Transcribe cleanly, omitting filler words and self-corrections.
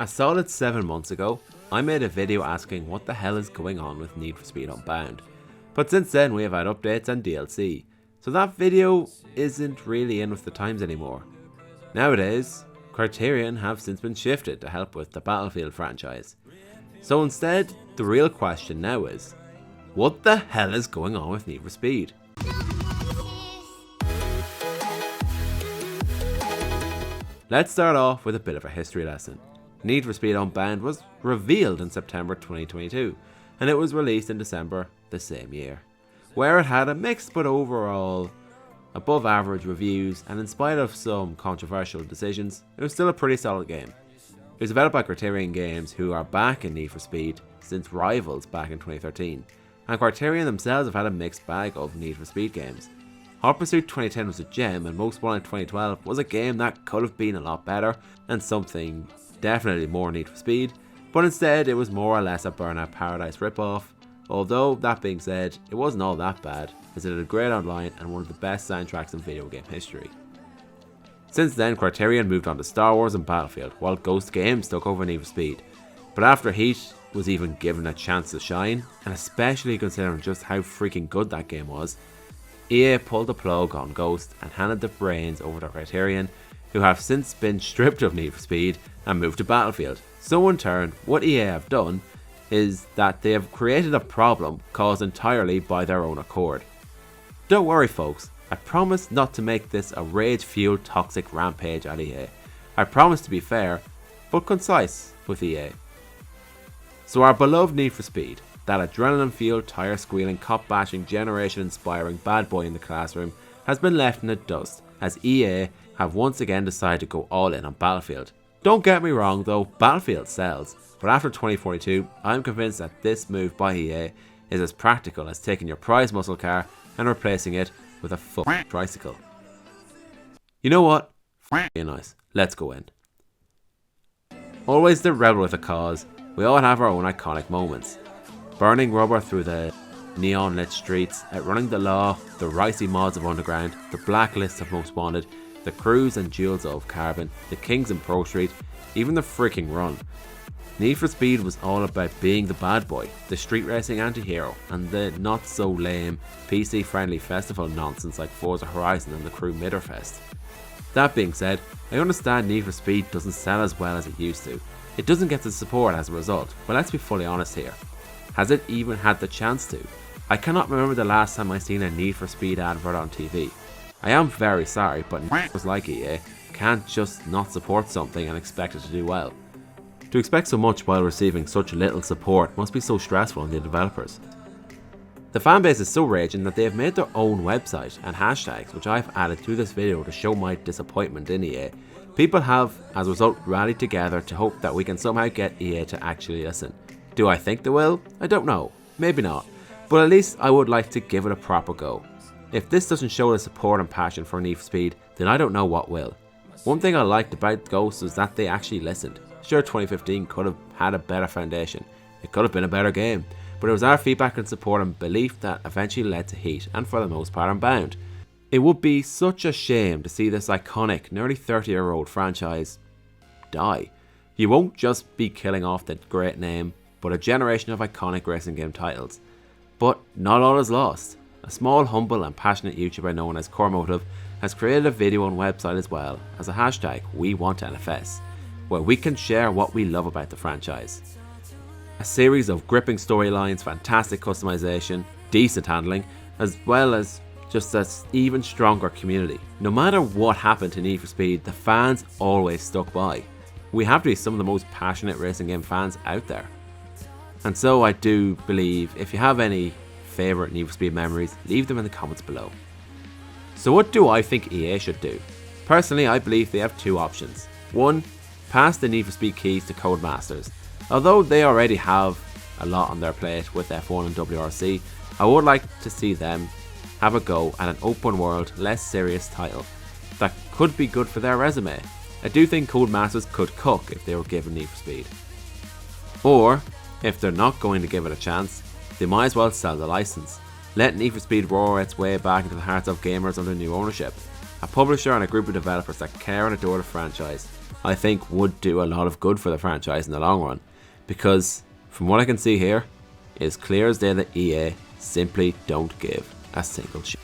A solid 7 months ago, I made a video asking what the hell is going on with Need for Speed Unbound. But since then we have had updates and DLC, so that video isn't really in with the times anymore. Nowadays, Criterion have since been shifted to help with the Battlefield franchise. So instead, the real question now is, what the hell is going on with Need for Speed? Let's start off with a bit of a history lesson. Need for Speed Unbound was revealed in September 2022, and it was released in December the same year, where it had a mixed but overall above average reviews, and in spite of some controversial decisions, it was still a pretty solid game. It was developed by Criterion Games, who are back in Need for Speed since Rivals back in 2013, and Criterion themselves have had a mixed bag of Need for Speed games. Hot Pursuit 2010 was a gem, and Most Wanted 2012 was a game that could have been a lot better and something definitely more Need for Speed, but instead it was more or less a Burnout Paradise ripoff. Although that being said, it wasn't all that bad, as it had a great online and one of the best soundtracks in video game history. Since then, Criterion moved on to Star Wars and Battlefield, while Ghost Games took over Need for Speed. But after Heat was even given a chance to shine, and especially considering just how freaking good that game was, EA pulled the plug on Ghost and handed the reins over to Criterion, who have since been stripped of Need for Speed and moved to Battlefield. So in turn, what EA have done is that they have created a problem caused entirely by their own accord. Don't worry folks, I promise not to make this a rage-fueled toxic rampage at EA. I promise to be fair, but concise with EA. So our beloved Need for Speed, that adrenaline-fueled, tire-squealing, cop-bashing, generation-inspiring bad boy in the classroom, has been left in the dust as EA have once again decided to go all in on Battlefield. Don't get me wrong though, Battlefield sells, but after 2042, I'm convinced that this move by EA is as practical as taking your prized muscle car and replacing it with a fucking tricycle. You know what? F***ing nice. Let's go in. Always the rebel with a cause, we all have our own iconic moments. Burning rubber through the neon lit streets, outrunning the law, the ricey mods of Underground, the blacklist of Most Wanted, the crews and jewels of Carbon, the Kings in Pro Street, even the freaking Run. Need for Speed was all about being the bad boy, the street racing anti-hero, and the not so lame, PC friendly festival nonsense like Forza Horizon and the Crew Midderfest. That being said, I understand Need for Speed doesn't sell as well as it used to. It doesn't get the support as a result, but let's be fully honest here. Has it even had the chance to? I cannot remember the last time I seen a Need for Speed advert on TV. I am very sorry, but was like EA can't just not support something and expect it to do well. To expect so much while receiving such little support must be so stressful on the developers. The fanbase is so raging that they have made their own website and hashtags, which I've added to this video to show my disappointment in EA. People have, as a result, rallied together to hope that we can somehow get EA to actually listen. Do I think they will? I don't know. Maybe not. But at least I would like to give it a proper go. If this doesn't show the support and passion for Need for Speed, then I don't know what will. One thing I liked about Ghost was that they actually listened. Sure, 2015 could have had a better foundation. It could have been a better game. But it was our feedback and support and belief that eventually led to Heat, and for the most part Unbound. It would be such a shame to see this iconic, nearly 30-year-old franchise die. You won't just be killing off the great name, but a generation of iconic racing game titles. But not all is lost. A small, humble and passionate YouTuber known as Cormotive has created a video and website as well as a hashtag WEWANTNFS, where we can share what we love about the franchise. A series of gripping storylines, fantastic customization, decent handling, as well as just an even stronger community. No matter what happened to Need for Speed, the fans always stuck by. We have to be some of the most passionate racing game fans out there. And so I do believe if you have any favourite Need for Speed memories, leave them in the comments below. So what do I think EA should do? Personally, I believe they have two options. One, pass the Need for Speed keys to Codemasters. Although they already have a lot on their plate with F1 and WRC, I would like to see them have a go at an open world, less serious title that could be good for their resume. I do think Codemasters could cook if they were given Need for Speed. Or, if they're not going to give it a chance, they might as well sell the license. Let Need for Speed roar its way back into the hearts of gamers under new ownership. A publisher and a group of developers that care and adore the franchise. I think would do a lot of good for the franchise in the long run, because from what I can see here, it is clear as day that EA simply don't give a single shit.